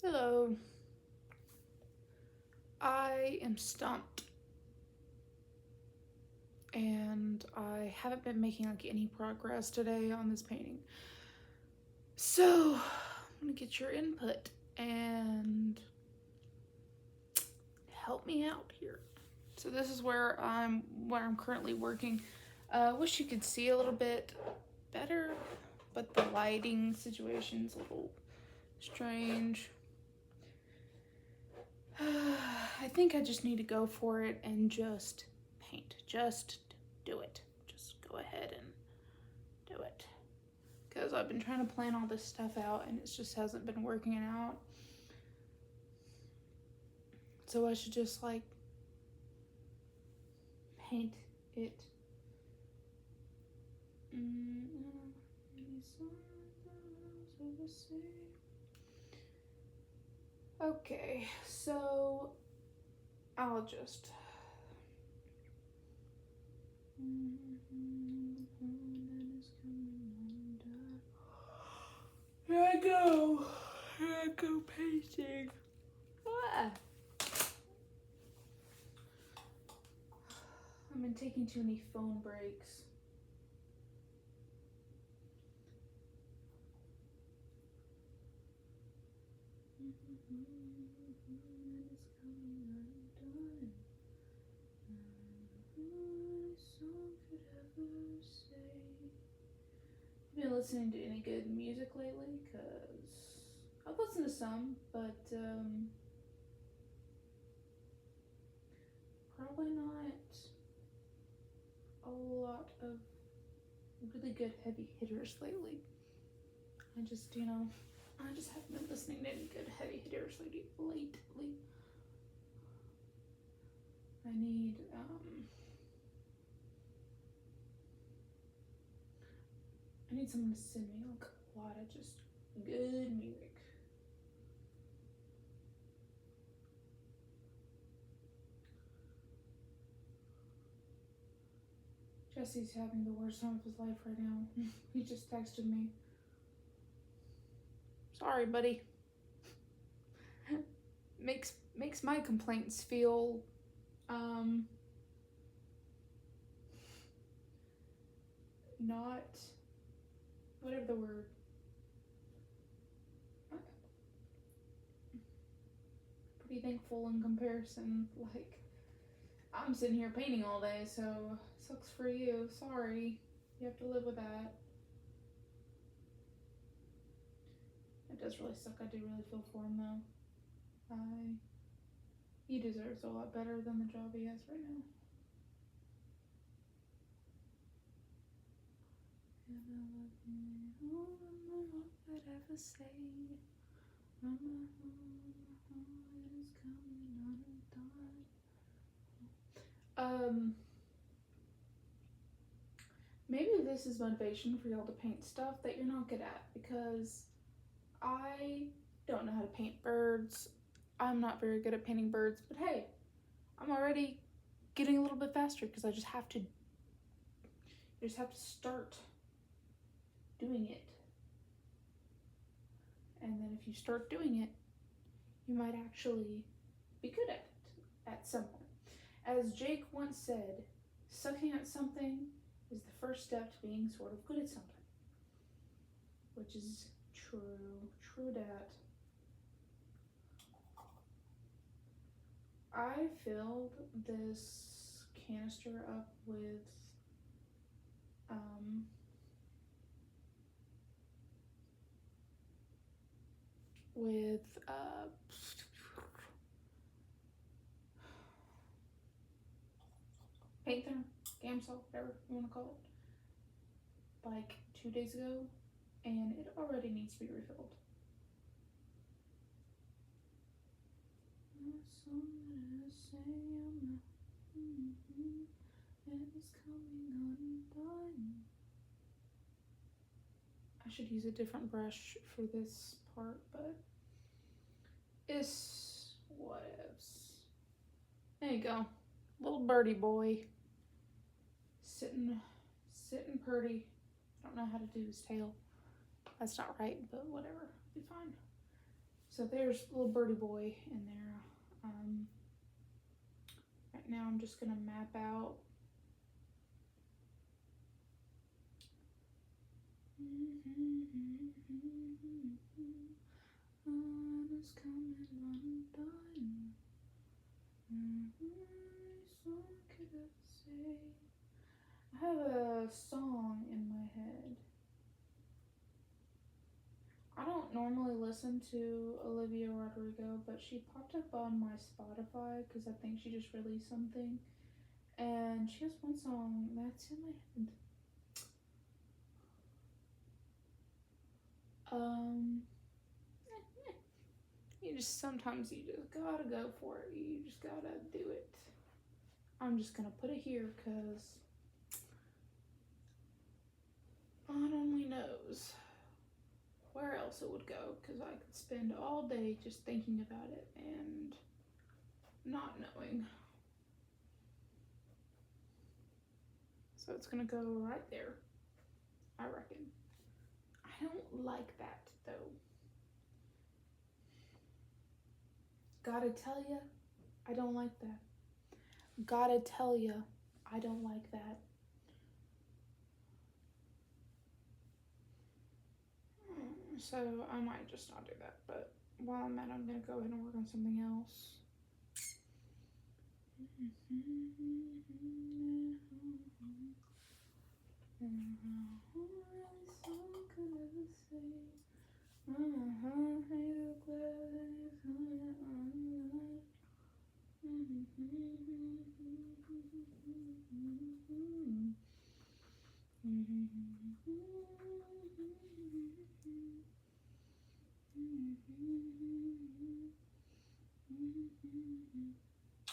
Hello. I am stumped. And I haven't been making any progress today on this painting. So, I'm gonna get your input and help me out here. So this is where I'm currently working. Wish you could see a little bit better, but the lighting situation's a little strange. I think I just need to go for it and just paint. Just do it. Just go ahead and do it. Because I've been trying to plan all this stuff out and it just hasn't been working out. So I should just paint it. Okay, so I'll just here I go painting. I've been taking too many phone breaks. Have you been listening to any good music lately? Because I've listened to some, but probably not a lot of really good heavy hitters lately. I just haven't been listening to any good heavy hitters lately. I need someone to send me a lot of just good music. Jesse's having the worst time of his life right now. He just texted me. Sorry, buddy. Makes my complaints feel not whatever the word. Pretty thankful in comparison. I'm sitting here painting all day, so sucks for you. Sorry. You have to live with that. It does really suck. I do really feel for him though. He deserves a lot better than the job he has right now. Maybe this is motivation for y'all to paint stuff that you're not good at, because I don't know how to paint birds. I'm not very good at painting birds, but hey, I'm already getting a little bit faster because I just have to start doing it. And then if you start doing it, you might actually be good at it at some point. As Jake once said, sucking at something is the first step to being sort of good at something. Which is true dat. I filled this canister up with paint thinner, Gamsol, whatever you want to call it, like 2 days ago, and it already needs to be refilled. I should use a different brush for this part, but it's whatevs. There you go. Little birdie boy. Sitting pretty. I don't know how to do his tail. That's not right, but whatever. It'll be fine. So there's little birdie boy in there. Right now I'm just gonna map out is coming undone. What could I say? I have a song in my head. I don't normally listen to Olivia Rodrigo, but she popped up on my Spotify because I think she just released something. And she has one song that's in my head. Sometimes you just gotta go for it. You just gotta do it. I'm just gonna put it here because God only knows where else it would go, because I could spend all day just thinking about it and not knowing. So it's gonna go right there, I reckon. I don't like that though. Gotta tell ya, I don't like that. Gotta tell ya, I don't like that. So I might just not do that, but while I'm at it, I'm gonna go ahead and work on something else.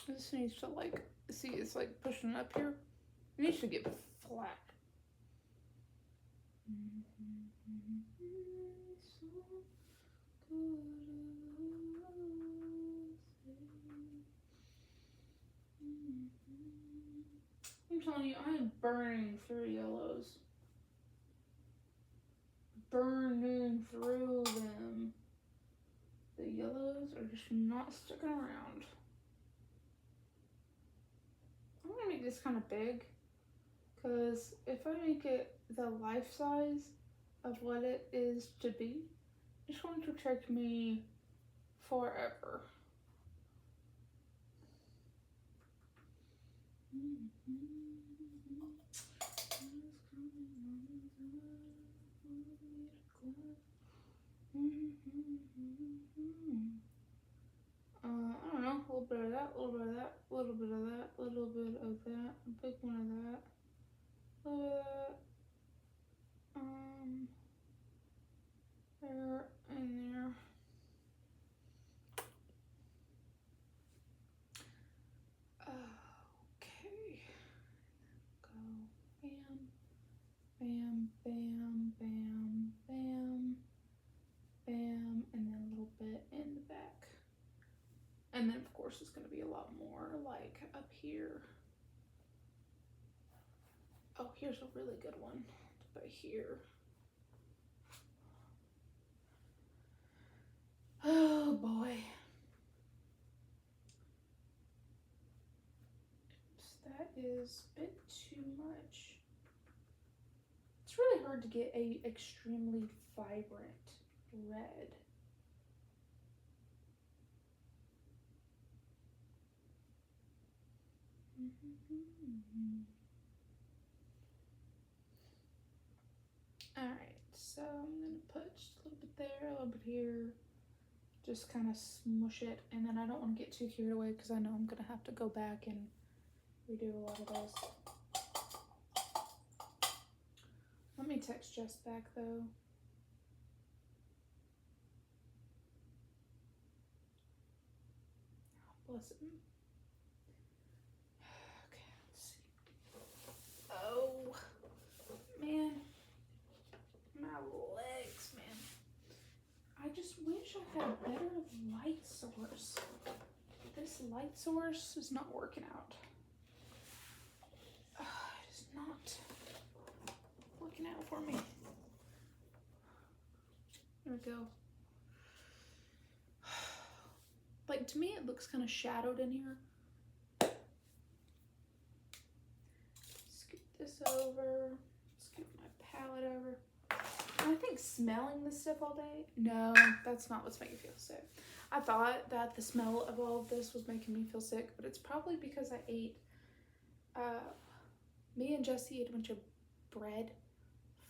This needs to see, it's pushing up here. It needs to get flat. I'm telling you, I am burning through yellows. Burning through them. The yellows are just not sticking around. I'm gonna make this kind of big, because if I make it the life size of what it is to be, it's going to take me forever. I don't know, a little bit of that, a little bit of that, a little bit of that, a little bit of that, a big one of that, a little bit of that, there and there. Okay, go bam, bam, bam, bam, bam, bam, and then a little bit in the back. And then of course it's gonna be a lot more like up here. Oh, here's a really good one to put here. Oh boy. That is a bit too much. It's really hard to get a extremely vibrant red. Alright, so I'm gonna put just a little bit there, a little bit here, just kind of smush it, and then I don't want to get too carried away because I know I'm gonna have to go back and redo a lot of this. Let me text Jess back though. Bless him. Okay, let's see. Oh, man. My legs, man. I just wish I had a better light source. This light source is not working out. It is not working out for me. There we go. but to me it looks kind of shadowed in here. Scoot this over, scoot my palette over. And I think smelling this stuff all day, no, that's not what's making me feel sick. I thought that the smell of all of this was making me feel sick, but it's probably because I ate, me and Jesse ate a bunch of bread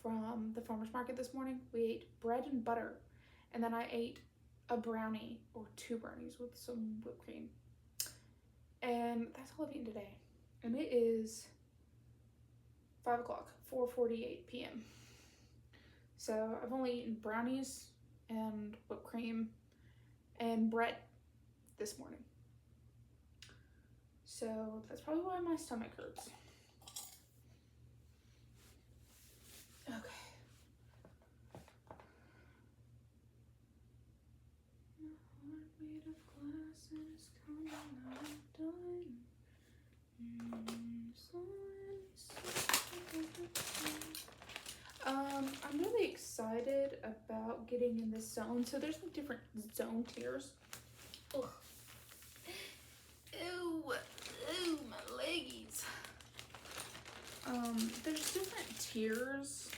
from the farmer's market this morning. We ate bread and butter, and then I ate a brownie or 2 brownies with some whipped cream. And that's all I've eaten today. And it is 5 o'clock, 4:48 p.m. So I've only eaten brownies and whipped cream and bread this morning. So that's probably why my stomach hurts. Okay. Made of glass and it's coming out done. I'm really excited about getting in this zone. So there's like different zone tiers. Ugh. Ew, my leggies. There's different tiers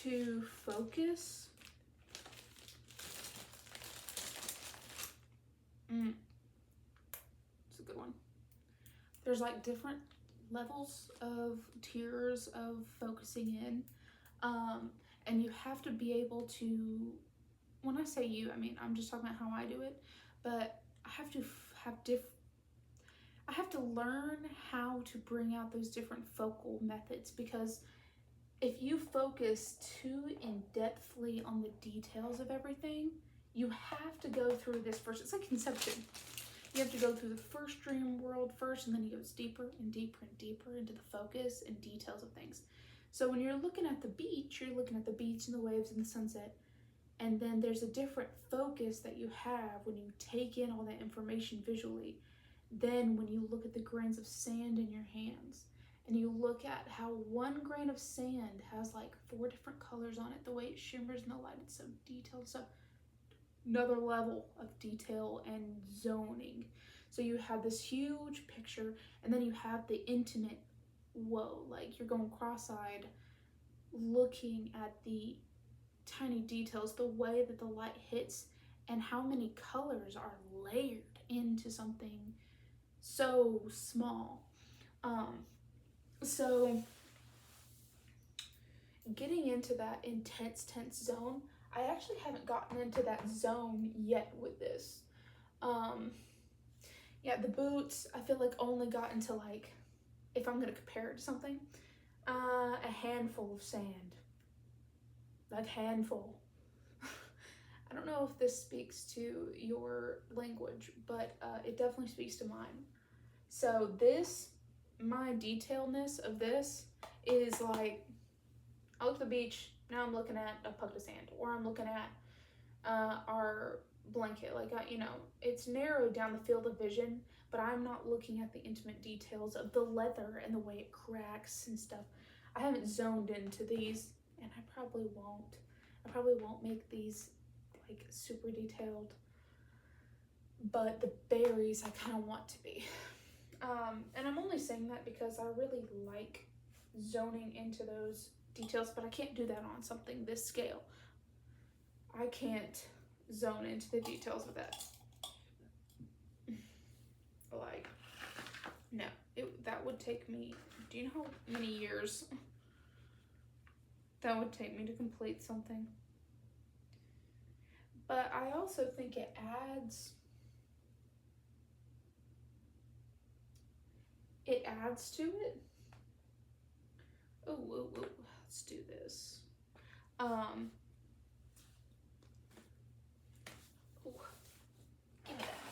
to focus. It's a good one. There's like different levels of tiers of focusing in. And you have to be able to, when I say you, I mean, I'm just talking about how I do it, but I have to I have to learn how to bring out those different focal methods, because if you focus too in-depthly on the details of everything, you have to go through this first. It's like Inception. You have to go through the first dream world first, and then it goes deeper and deeper and deeper into the focus and details of things. So when you're looking at the beach, you're looking at the beach and the waves and the sunset, and then there's a different focus that you have when you take in all that information visually. Then when you look at the grains of sand in your hands, and you look at how 1 grain of sand has like 4 different colors on it, the way it shimmers in the light, it's so detailed, so another level of detail and zoning. So you have this huge picture, and then you have the intimate, whoa, like you're going cross-eyed looking at the tiny details, the way that the light hits, and how many colors are layered into something so small. So getting into that intense, tense zone, I actually haven't gotten into that zone yet with this. Yeah, the boots, I feel like only got into, like, if I'm gonna compare it to something, a handful of sand. Like, handful. I don't know if this speaks to your language, but it definitely speaks to mine. So this, my detailedness of this is like, I look at the beach, now I'm looking at a puck of sand, or I'm looking at our blanket. Like, you know, it's narrowed down the field of vision, but I'm not looking at the intimate details of the leather and the way it cracks and stuff. I haven't zoned into these, and I probably won't. I probably won't make these like super detailed, but the berries I kind of want to be. And I'm only saying that because I really like zoning into those details, but I can't do that on something this scale. I can't zone into the details of that. Like, no, that would take me, do you know how many years that would take me to complete something? But I also think it adds to it. Oh, let's do this. Give me that.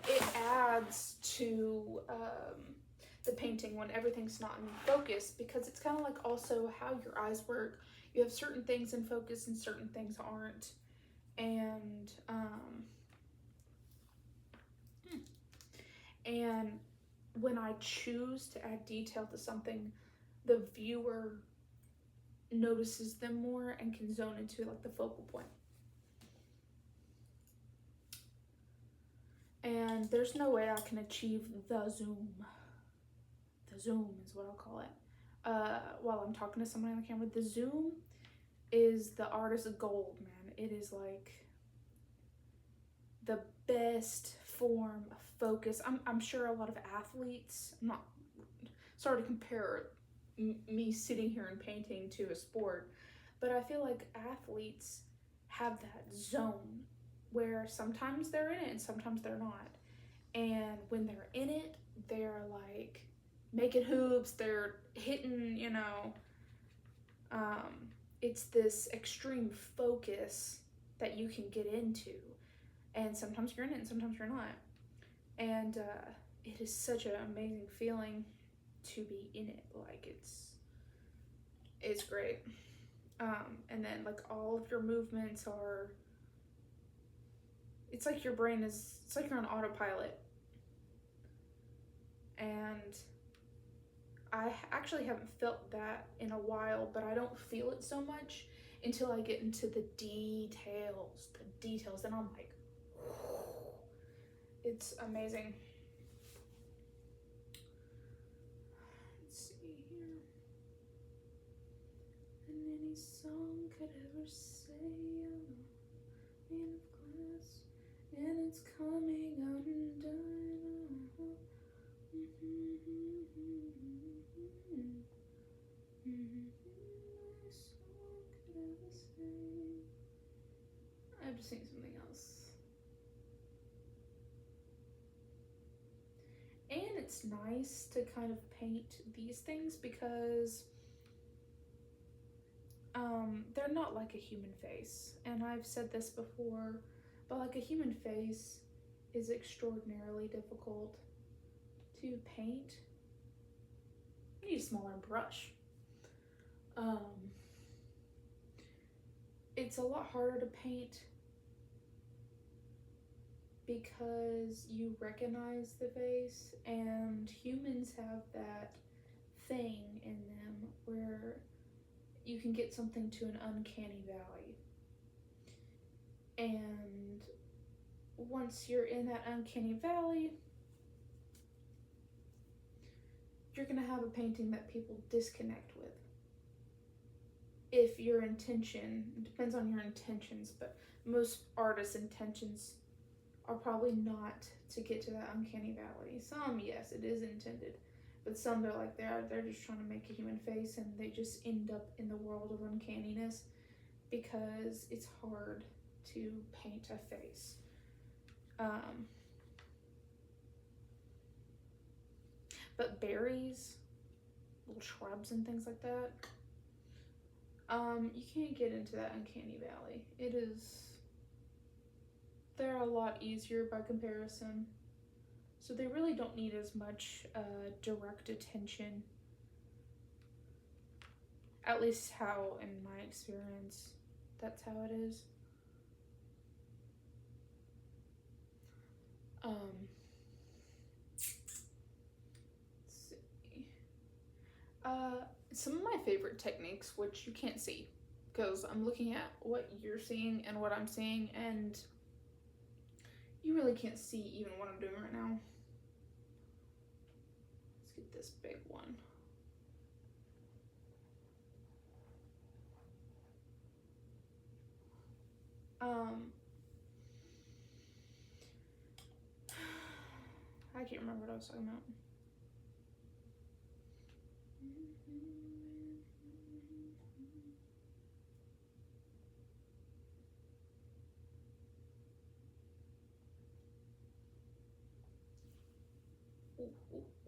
It adds to the painting when everything's not in focus, because it's kind of like also how your eyes work. You have certain things in focus and certain things aren't. And when I choose to add detail to something, the viewer notices them more and can zone into like the focal point. And there's no way I can achieve the zoom. The zoom is what I'll call it. While I'm talking to somebody on the camera, the zoom is the artist's gold, man. It is like the best form of focus. I'm sure a lot of athletes, I'm not sorry to compare me sitting here and painting to a sport, but I feel like athletes have that zone where sometimes they're in it and sometimes they're not. And when they're in it, they're like making hoops, they're hitting, you know, it's this extreme focus that you can get into. And sometimes you're in it and sometimes you're not. And it is such an amazing feeling to be in it. Like it's great. And then like all of your movements are, it's like your brain is, it's like you're on autopilot. And I actually haven't felt that in a while, but I don't feel it so much until I get into the details. And I'm like, it's amazing. Let's see here. And any song could ever say I'm a man of glass, and it's coming undone. I have to sing something else. And it's nice to kind of paint these things because they're not like a human face. And I've said this before, but like a human face is extraordinarily difficult to paint. You need a smaller brush. It's a lot harder to paint because you recognize the face, and humans have that thing in them where you can get something to an uncanny valley. And once you're in that uncanny valley, you're gonna have a painting that people disconnect with. If your intention, it depends on your intentions, but most artists' intentions are probably not to get to that uncanny valley. Some, yes, it is intended, but some they're like they're just trying to make a human face, and they just end up in the world of uncanniness because it's hard to paint a face. But berries, little shrubs and things like that, you can't get into that uncanny valley. They're a lot easier by comparison. So they really don't need as much direct attention. At least how, in my experience, that's how it is. Let's see. Some of my favorite techniques, which you can't see, because I'm looking at what you're seeing and what I'm seeing, and you really can't see even what I'm doing right now. Let's get this big one. I can't remember what I was talking about.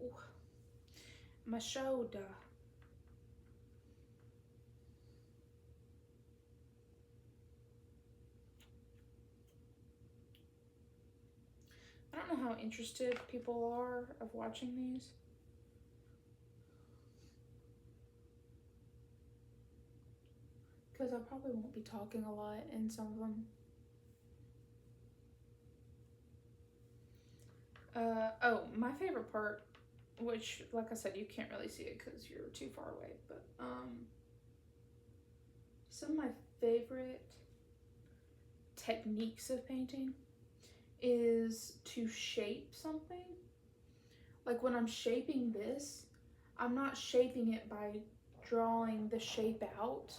Ooh. My shoulder. I don't know how interested people are of watching these. Because I probably won't be talking a lot in some of them. My favorite part, which, like I said, you can't really see it because you're too far away, but some of my favorite techniques of painting is to shape something. Like when I'm shaping this, I'm not shaping it by drawing the shape out.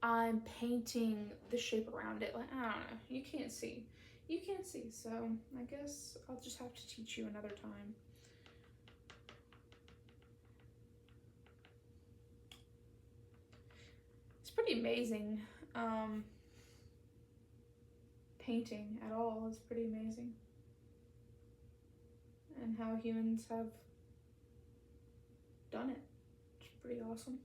I'm painting the shape around it. Like, I don't know. You can't see. You can't see, so I guess I'll just have to teach you another time. It's pretty amazing. Painting at all is pretty amazing. And how humans have done it. It's pretty awesome.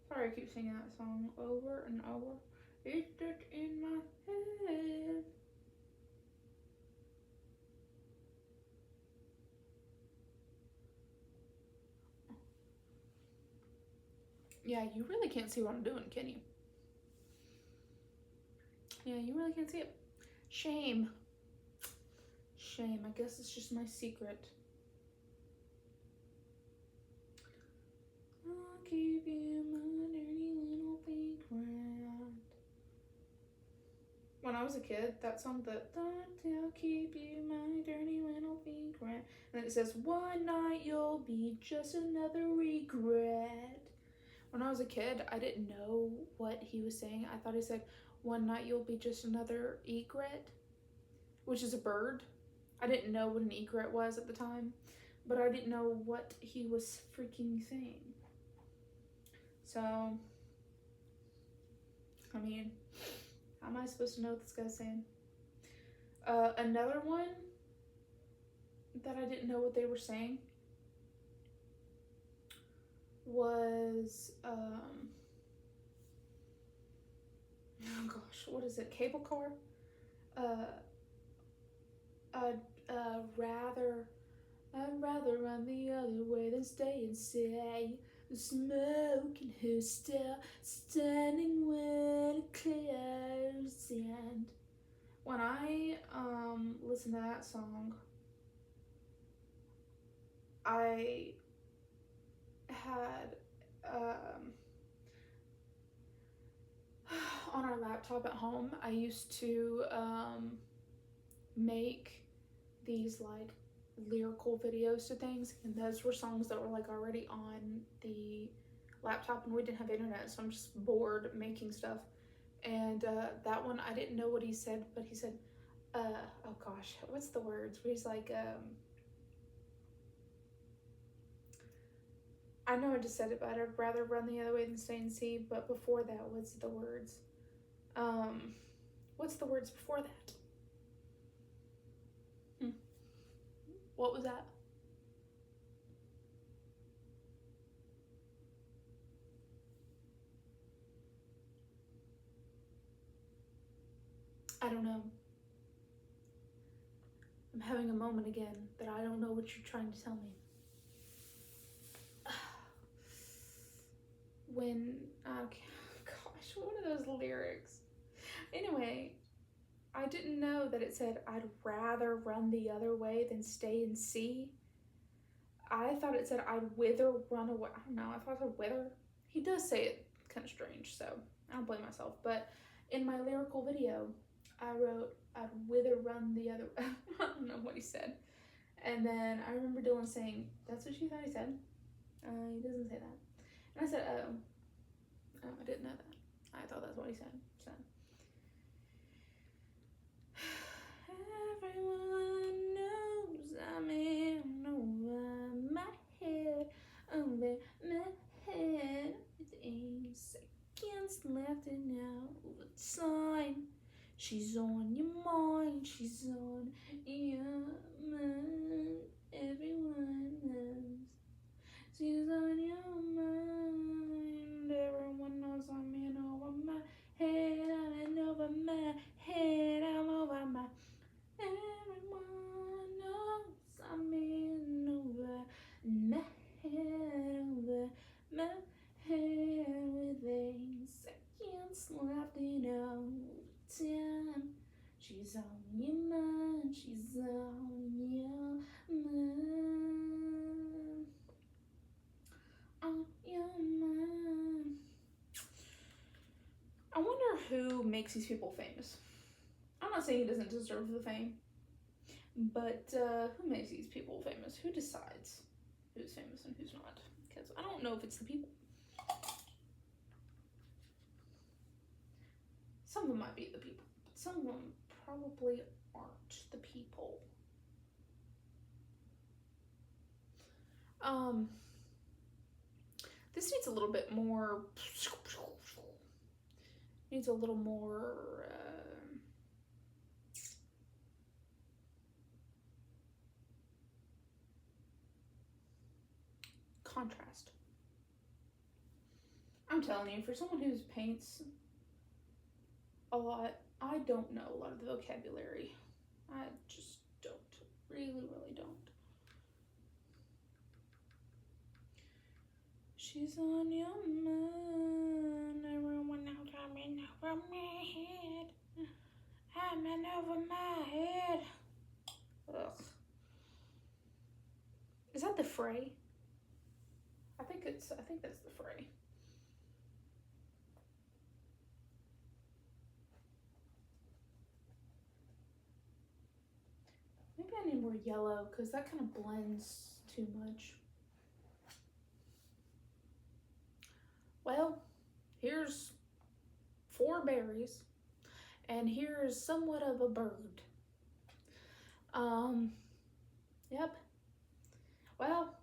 Sorry, I keep singing that song over and over. It's just in my head. Yeah, you really can't see what I'm doing, can you? Yeah, you really can't see it. Shame. Shame. I guess it's just my secret. I'll keep you my dirty little secret. When I was a kid, that song, I'll keep you my dirty little secret. And then it says, one night you'll be just another regret. When I was a kid, I didn't know what he was saying. I thought he said, one night you'll be just another egret, which is a bird. I didn't know what an egret was at the time, but I didn't know what he was freaking saying. So, I mean, how am I supposed to know what this guy's saying? Another one that I didn't know what they were saying was, oh gosh, what is it? Cable car? I'd rather run the other way than stay and say the smoke and who's still standing when it clears. And when I listen to that song, I had on our laptop at home, I used to make these like lyrical videos to things, and those were songs that were like already on the laptop, and we didn't have internet, so I'm just bored making stuff. And that one, I didn't know what he said, but he said, oh gosh, what's the words? Where he's like, I know I just said it, but I'd rather run the other way than stay and see. But before that, what's the words? What's the words before that? What was that? I don't know. I'm having a moment again that I don't know what you're trying to tell me. When, gosh, what are those lyrics? Anyway, I didn't know that it said, I'd rather run the other way than stay and see. I thought it said, I'd wither run away. I don't know, I thought it said wither. He does say it kind of strange, so I don't blame myself. But in my lyrical video, I wrote, I'd wither run the other I don't know what he said. And then I remember Dylan saying, that's what you thought he said? He doesn't say that. And I said, oh, I didn't know that. I thought that's what he said. So everyone knows I'm in over my head, over my head. With 8 seconds left and now over time. She's on your mind, she's on your mind. Everyone knows she's on your mind. Everyone knows I'm in over my head. I'm in over my head. I'm over my. Everyone knows I'm in over my head. Over my head with 8 seconds who makes these people famous. I'm not saying he doesn't deserve the fame, but who makes these people famous? Who decides who's famous and who's not? Because I don't know if it's the people. Some of them might be the people, but some of them probably aren't the people. This needs a little bit more. Needs a little more. Contrast. I'm telling you, for someone who paints a lot, I don't know a lot of the vocabulary. I just don't. Really don't. She's on your mind. Everyone now coming over my head. I'm in over my head. Ugh. Is that the Fray? I think that's the Fray. Maybe I need more yellow because that kind of blends too much. Well, here's 4 berries, and here's somewhat of a bird. Yep. Well,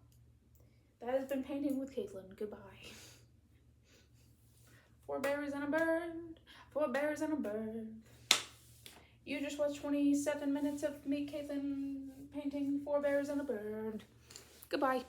that has been Painting with Caitlin. Goodbye. 4 berries and a bird. 4 berries and a bird. You just watched 27 minutes of me, Caitlin, painting 4 bears and a bird. Goodbye.